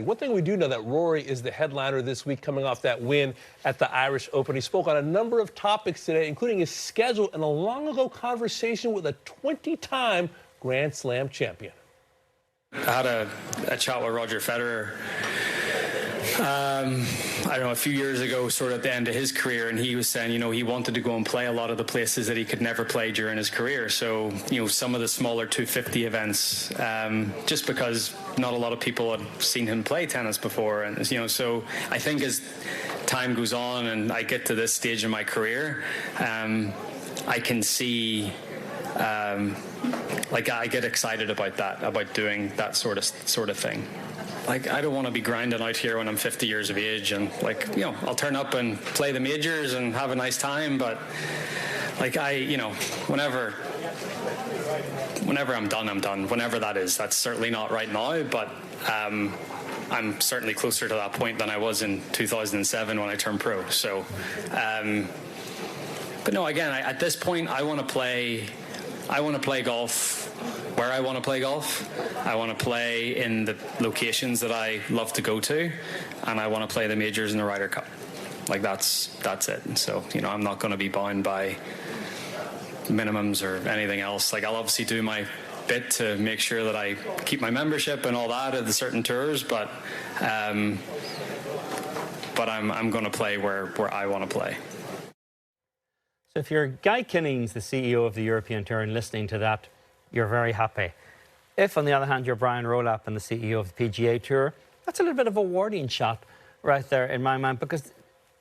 One thing we do know that Rory is the headliner this week coming off that win at the Irish Open. He spoke on a number of topics today, including his schedule and a long-ago conversation with a 20-time Grand Slam champion. I had a chat with Roger Federer, I don't know, a few years ago, sort of at the end of his career, and he was saying, you know, he wanted to go and play a lot of the places that he could never play during his career. So, you know, some of the smaller 250 events, just because not a lot of people had seen him play tennis before. And, you know, so I think as time goes on and I get to this stage in my career, I can see, like, I get excited about that, about doing that sort of thing. Like, I don't want to be grinding out here when I'm 50 years of age and, like, you know, I'll turn up and play the majors and have a nice time, but, like, you know, whenever I'm done, I'm done. Whenever that is. That's certainly not right now, but I'm certainly closer to that point than I was in 2007 when I turned pro. So, but no, again, at this point, I want to play golf where I want to play golf. I want to play in the locations that I love to go to, and I want to play the majors and the Ryder Cup. Like, that's it. And so, you know, I'm not going to be bound by minimums or anything else. Like, I'll obviously do my bit to make sure that I keep my membership and all that at the certain tours, but I'm going to play where I want to play. So if you're Guy Kinnings, the CEO of the European Tour, and listening to that, you're very happy. If, on the other hand, you're Brian Rowlap and the CEO of the PGA Tour, that's a little bit of a warning shot right there in my mind, because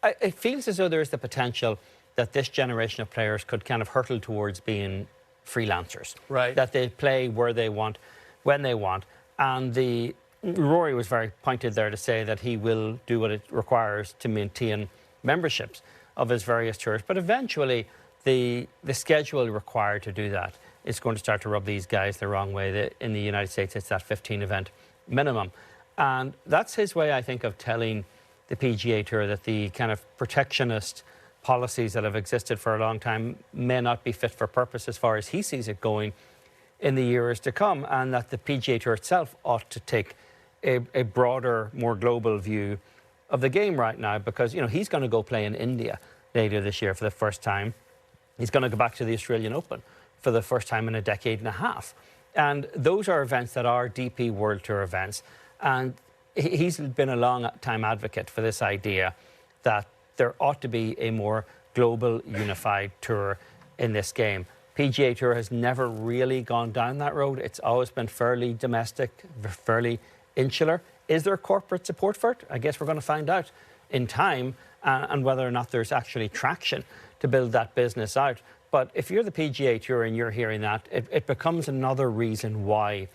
it feels as though there is the potential that this generation of players could kind of hurtle towards being freelancers. Right. That they play where they want, when they want. And Rory was very pointed there to say that he will do what it requires to maintain memberships of his various tours. But eventually, the schedule required to do that is going to start to rub these guys the wrong way. In the United States, it's that 15-event minimum. And that's his way, I think, of telling the PGA Tour that the kind of protectionist policies that have existed for a long time may not be fit for purpose as far as he sees it going in the years to come, and that the PGA Tour itself ought to take a broader, more global view of the game right now, because, you know, he's going to go play in India later this year for the first time. He's going to go back to the Australian Open for the first time in a decade and a half. And those are events that are DP World Tour events. And he's been a long-time advocate for this idea that there ought to be a more global, unified tour in this game. PGA Tour has never really gone down that road. It's always been fairly domestic, fairly insular. Is there corporate support for it? I guess we're going to find out in time, and whether or not there's actually traction to build that business out. But if you're the PGA Tour and you're hearing that, it becomes another reason why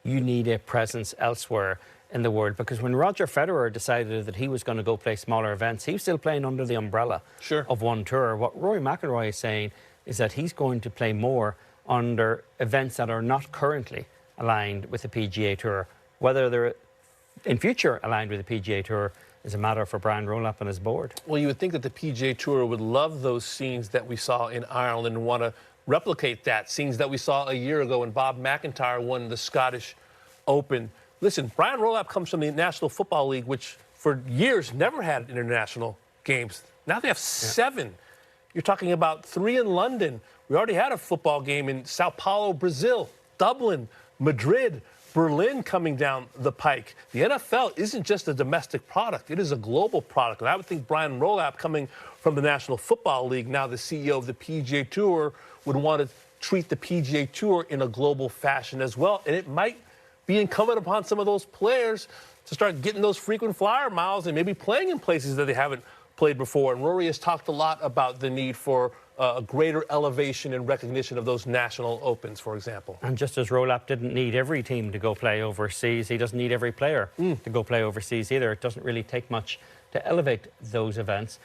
you need a presence elsewhere in the world. Because when Roger Federer decided that he was going to go play smaller events, he was still playing under the umbrella of one tour. What Rory McIlroy is saying is that he's going to play more under events that are not currently aligned with the PGA Tour. Whether they're in future aligned with the PGA Tour is a matter for Brian Rowlap and his board. Well, you would think that the PGA Tour would love those scenes that we saw in Ireland and want to replicate that, scenes that we saw a year ago when Bob McIntyre won the Scottish Open. Listen, Brian Rowlap comes from the National Football League, which for years never had international games. Now they have 7. You're talking about 3 in London. We already had a football game in Sao Paulo, Brazil, Dublin, Madrid, Berlin coming down the pike. The NFL isn't just a domestic product. It is a global product. And I would think Brian Rowlap, coming from the National Football League, now the CEO of the PGA Tour, would want to treat the PGA Tour in a global fashion as well. And it might be incumbent upon some of those players to start getting those frequent flyer miles and maybe playing in places that they haven't played before. And Rory has talked a lot about the need for a greater elevation and recognition of those national opens, for example. And just as Rowlap didn't need every team to go play overseas, he doesn't need every player to go play overseas either. It doesn't really take much to elevate those events.